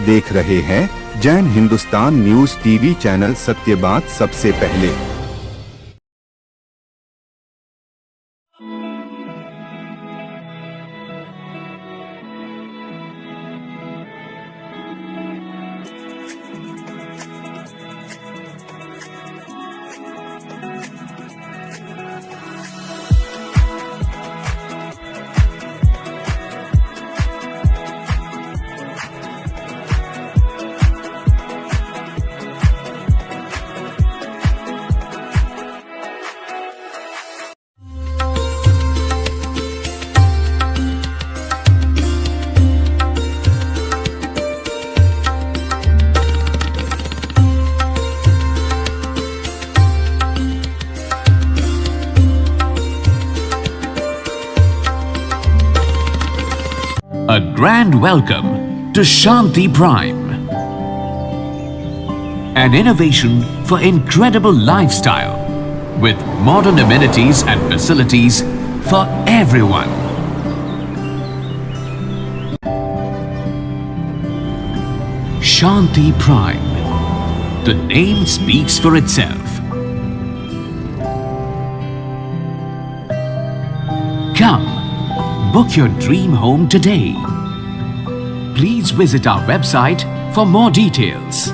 देख रहे हैं Jain Hindustan news TV channel, सत्य बात सबसे पहले। A grand welcome to Shanti Prime, an innovation for incredible lifestyle with modern amenities and facilities for everyone. Shanti Prime, the name speaks for itself. Come, book your dream home today. Please visit our website for more details.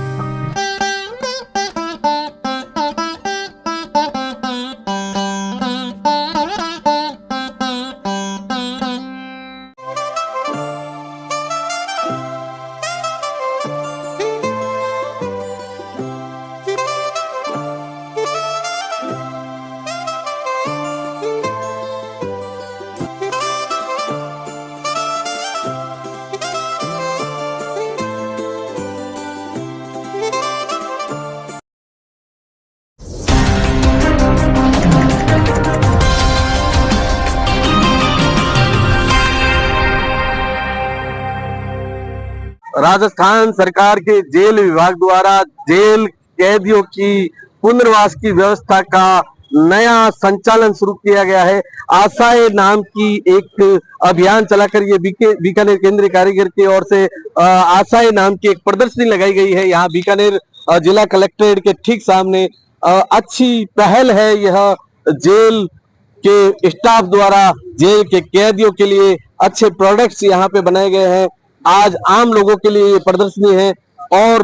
Rajasthan सरकार के jail विभाग द्वारा jail कैदियों की पुनर्वास की व्यवस्था का नया संचालन शुरू किया गया है। आशाएं नाम की एक अभियान चलाकर ये बीकानेर केंद्रीय कारीगर की ओर से आशाएं नाम की एक प्रदर्शनी लगाई गई है। यहाँ बीकानेर जिला कलेक्ट्रेट के ठीक सामने अच्छी पहल है। यह जेल के स्टाफ द्वारा जेल के कैदियों के लिए अच्छे प्रोडक्ट्स यहाँ पे बनाए गए हैं। आज आम लोगों के लिए ये प्रदर्शनी है और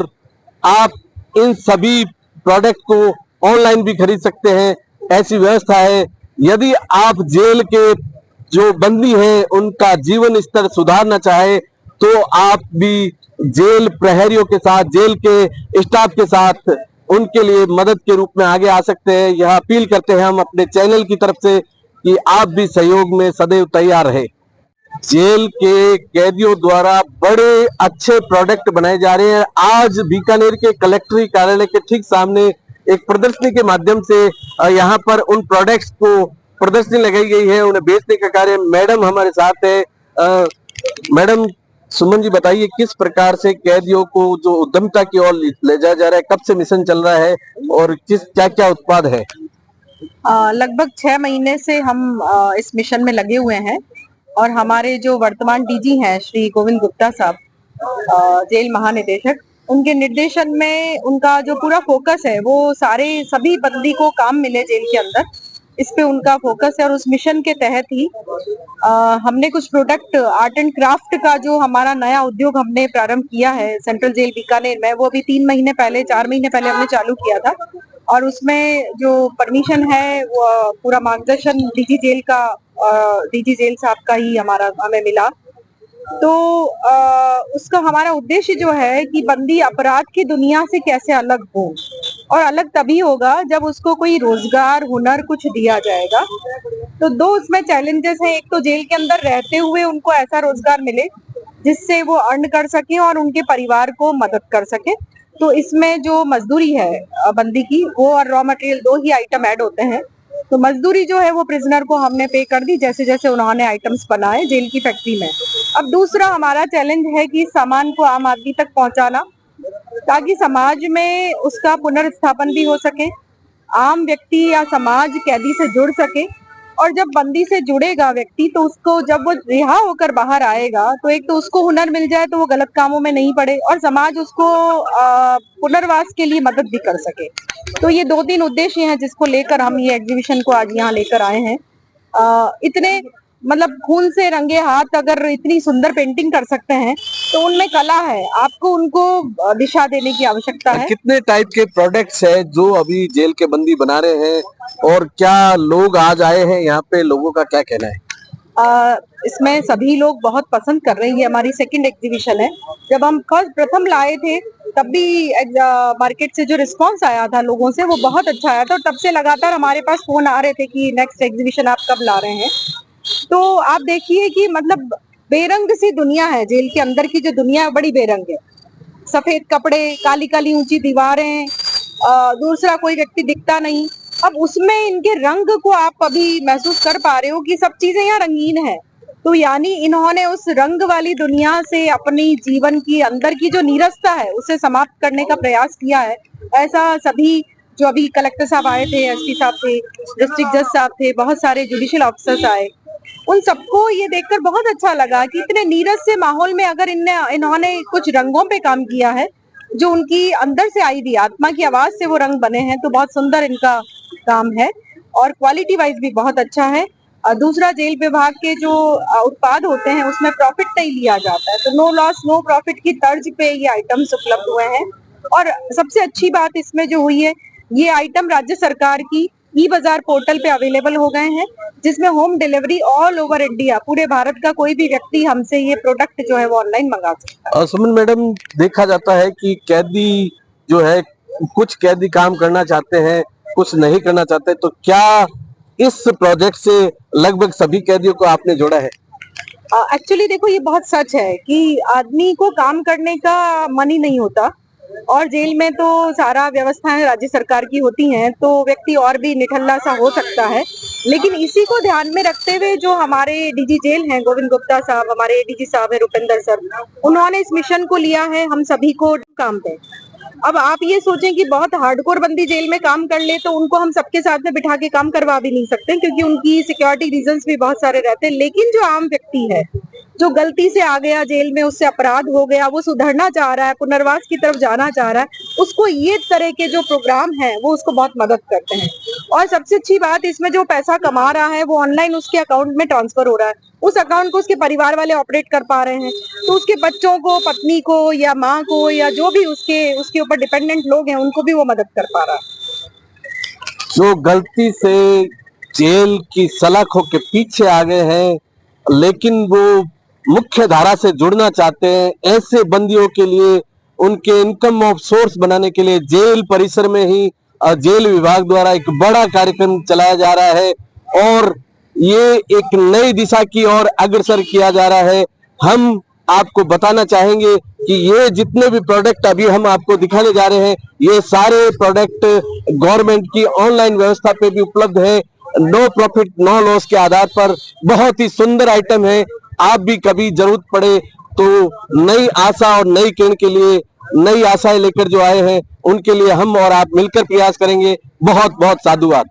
आप इन सभी प्रोडक्ट को ऑनलाइन भी खरीद सकते हैं, ऐसी व्यवस्था है। यदि आप जेल के जो बंदी हैं उनका जीवन स्तर सुधारना चाहे तो आप भी जेल प्रहरियों के साथ, जेल के स्टाफ के साथ उनके लिए मदद के रूप में आगे आ सकते हैं। यह अपील करते हैं हम अपने चैनल की तरफ से कि आप भी सहयोग में सदैव तैयार रहे। जेल के कैदियों द्वारा बड़े अच्छे प्रोडक्ट बनाए जा रहे हैं। आज बीकानेर के कलेक्ट्री कार्यालय के ठीक सामने एक प्रदर्शनी के माध्यम से यहाँ पर उन प्रोडक्ट्स को प्रदर्शनी लगाई गई है, उन्हें बेचने का कार्य। मैडम हमारे साथ है। मैडम सुमन जी, बताइए किस प्रकार से कैदियों को जो उद्यमता की ओर ले जाया जा रहा है, कब से मिशन चल रहा है और क्या क्या उत्पाद है? लगभग 6 महीने से हम इस मिशन में लगे हुए हैं और हमारे जो वर्तमान डीजी हैं श्री गोविंद गुप्ता साहब, जेल महानिदेशक, उनके निर्देशन में उनका जो पूरा फोकस है वो सभी बंदी को काम मिले जेल के अंदर, इस पे उनका फोकस है। और उस मिशन के तहत ही हमने कुछ प्रोडक्ट आर्ट एंड क्राफ्ट का जो हमारा नया उद्योग हमने प्रारंभ किया है सेंट्रल जेल बीकानेर में, वो अभी 4 महीने पहले हमने चालू किया था। और उसमें जो परमिशन है वो पूरा मार्गदर्शन डीजी जेल साहब का ही हमें मिला। तो उसका हमारा उद्देश्य जो है कि बंदी अपराध की दुनिया से कैसे अलग हो, और अलग तभी होगा जब उसको कोई रोजगार, हुनर कुछ दिया जाएगा। तो 2 उसमें चैलेंजेस हैं। एक तो जेल के अंदर रहते हुए उनको ऐसा रोजगार मिले जिससे वो अर्न कर सके और उनके परिवार को मदद कर सके। तो इसमें जो मजदूरी है बंदी की, वो और रॉ मटेरियल 2 ही आइटम ऐड होते हैं। तो मजदूरी जो है वो प्रिजनर को हमने पे कर दी जैसे जैसे उन्होंने आइटम्स बनाए जेल की फैक्ट्री में। अब दूसरा हमारा चैलेंज है कि सामान को आम आदमी तक पहुंचाना, ताकि समाज में उसका पुनर्स्थापन भी हो सके, आम व्यक्ति या समाज कैदी से जुड़ सके और जब बंदी से जुड़ेगा व्यक्ति तो उसको जब वो रिहा होकर बाहर आएगा तो एक तो उसको हुनर मिल जाए तो वो गलत कामों में नहीं पड़े और समाज उसको पुनर्वास के लिए मदद भी कर सके। तो ये 2-3 उद्देश्य हैं जिसको लेकर हम ये एग्जीबिशन को आज यहाँ लेकर आए हैं। इतने मतलब खून से रंगे हाथ अगर इतनी सुंदर पेंटिंग कर सकते हैं तो उनमें कला है, आपको उनको दिशा देने की आवश्यकता है। कितने टाइप के प्रोडक्ट्स है जो अभी जेल के बंदी बना रहे हैं और क्या लोग आज आए हैं यहाँ पे, लोगों का क्या कहना है? इसमें सभी लोग बहुत पसंद कर रहे हैं। ये हमारी सेकंड एग्जीबिशन है। जब हम प्रथम लाए थे तब भी मार्केट से जो रिस्पांस आया था लोगों से वो बहुत अच्छा आया था और तब से लगातार हमारे पास फोन आ रहे थे कि नेक्स्ट एग्जीबिशन आप कब ला रहे हैं। तो आप देखिए कि मतलब बेरंग सी दुनिया है, जेल के अंदर की जो दुनिया है बड़ी बेरंग है। सफेद कपड़े, काली काली ऊंची दीवारें, दूसरा कोई व्यक्ति दिखता नहीं। अब उसमें इनके रंग को आप अभी महसूस कर पा रहे हो कि सब चीजें यहाँ रंगीन है। तो यानी इन्होंने उस रंग वाली दुनिया से अपनी जीवन की अंदर की जो नीरसता है उसे समाप्त करने का प्रयास किया है। ऐसा सभी जो अभी कलेक्टर साहब आए थे, एसपी साहब थे, डिस्ट्रिक्ट जज साहब थे, बहुत सारे जुडिशियल ऑफिसर्स आए, उन सबको ये देखकर बहुत अच्छा लगा कि इतने नीरस से माहौल में अगर इन्होंने कुछ रंगों पे काम किया है जो उनकी अंदर से आई थी, आत्मा की आवाज से वो रंग बने हैं, तो बहुत सुंदर इनका काम है और क्वालिटी वाइज भी बहुत अच्छा है। दूसरा, जेल विभाग के जो उत्पाद होते हैं उसमें प्रॉफिट नहीं लिया जाता है, तो नो लॉस नो प्रॉफिट की तर्ज पे ये आइटम्स उपलब्ध हुए हैं। और सबसे अच्छी बात इसमें जो हुई है, ये आइटम राज्य सरकार की ई बाजार पोर्टल पे अवेलेबल हो गए हैं, जिसमें home delivery all over India, पूरे भारत का कोई भी व्यक्ति हमसे ये प्रोडक्ट जो है वो ऑनलाइन मंगा सकता है। सुमन मैडम, देखा जाता है कि कैदी जो है, कुछ कैदी काम करना चाहते हैं, कुछ नहीं करना चाहते, तो क्या इस प्रोजेक्ट से लगभग सभी कैदियों को आपने जोड़ा है? एक्चुअली देखो, ये बहुत सच है कि आदमी को काम करने का मन ही नहीं होता और जेल में तो सारा व्यवस्थाएं राज्य सरकार की होती हैं, तो व्यक्ति और भी निठल्ला सा हो सकता है। लेकिन इसी को ध्यान में रखते हुए जो हमारे डीजी जेल हैं गोविंद गुप्ता साहब, हमारे एडीजी साहब है रुपेंद्र सर, उन्होंने इस मिशन को लिया है हम सभी को काम पे। अब आप ये सोचें कि बहुत हार्डकोर बंदी जेल में काम कर ले तो उनको हम सबके साथ में बिठा के काम करवा भी नहीं सकते, क्योंकि उनकी सिक्योरिटी रीजंस भी बहुत सारे रहते हैं। लेकिन जो आम व्यक्ति है, जो गलती से आ गया जेल में, उससे अपराध हो गया, वो सुधरना चाह रहा है, पुनर्वास की तरफ जाना चाह रहा है, उसको ये तरह के जो प्रोग्राम है वो उसको बहुत मदद करते हैं। और सबसे अच्छी बात, इसमें जो पैसा कमा रहा है वो ऑनलाइन उसके अकाउंट में ट्रांसफर हो रहा है, उस अकाउंट को उसके परिवार वाले ऑपरेट कर पा रहे हैं, तो उसके बच्चों को, पत्नी को या माँ को या जो भी उसके ऊपर डिपेंडेंट लोग हैं उनको भी वो मदद कर पा रहा है। जो गलती से जेल की सलाखों के पीछे आ गए हैं लेकिन वो मुख्य धारा से जुड़ना चाहते हैं, ऐसे बंदियों के लिए उनके इनकम ऑफ सोर्स बनाने के लिए जेल परिसर में ही जेल विभाग द्वारा एक बड़ा कार्यक्रम चलाया जा रहा है और ये एक नई दिशा की ओर अग्रसर किया जा रहा है। हम आपको बताना चाहेंगे कि ये जितने भी प्रोडक्ट अभी हम आपको दिखाने जा रहे हैं, ये सारे प्रोडक्ट गवर्नमेंट की ऑनलाइन व्यवस्था पे भी उपलब्ध है, नो प्रॉफिट नो लॉस के आधार पर। बहुत ही सुंदर आइटम है। आप भी कभी जरूरत पड़े तो नई आशा और नई किरण के लिए, नई आशाएं लेकर जो आए हैं उनके लिए हम और आप मिलकर प्रयास करेंगे। बहुत बहुत साधुवाद।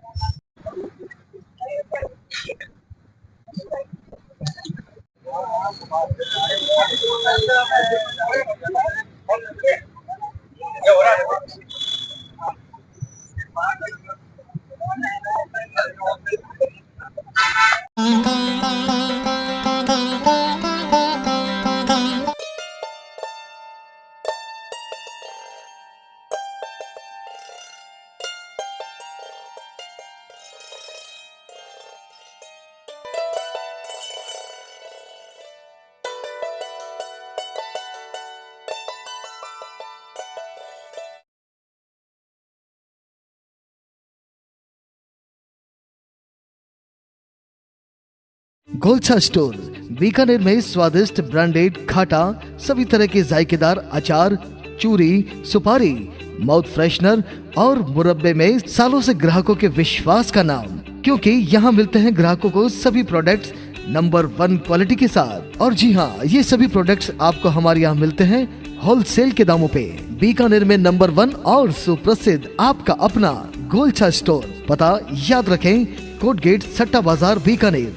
गोलछा स्टोर बीकानेर में स्वादिष्ट ब्रांडेड खाटा, सभी तरह के जायकेदार अचार, चूरी, सुपारी, माउथ फ्रेशनर और मुरब्बे में सालों से ग्राहकों के विश्वास का नाम, क्योंकि यहाँ मिलते हैं ग्राहकों को सभी प्रोडक्ट्स नंबर 1 क्वालिटी के साथ। और जी हाँ, ये सभी प्रोडक्ट्स आपको हमारे यहाँ मिलते हैं होलसेल के दामों पे। बीकानेर में नंबर 1 और सुप्रसिद्ध आपका अपना गोलछा स्टोर। पता याद रखें, कोट गेट, सट्टा बाजार, बीकानेर।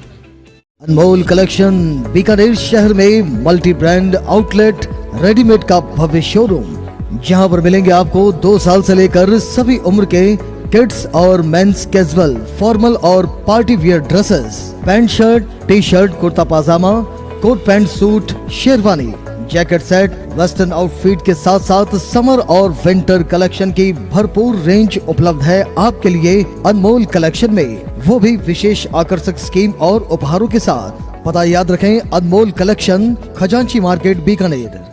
अनमोल कलेक्शन बीकानेर शहर में मल्टी ब्रांड आउटलेट, रेडीमेड का भव्य शोरूम, जहां पर मिलेंगे आपको 2 साल से लेकर सभी उम्र के किड्स और मेंस कैजुअल, फॉर्मल और party wear dresses, pant shirt, T shirt, kurta pajama, coat pant suit, sherwani, jacket set, western outfit के साथ साथ समर और विंटर कलेक्शन की भरपूर रेंज उपलब्ध है आपके लिए अनमोल कलेक्शन में, वो भी विशेष आकर्षक स्कीम और उपहारों के साथ। पता याद रखें, अनमोल कलेक्शन, खजांची मार्केट, बीकानेर।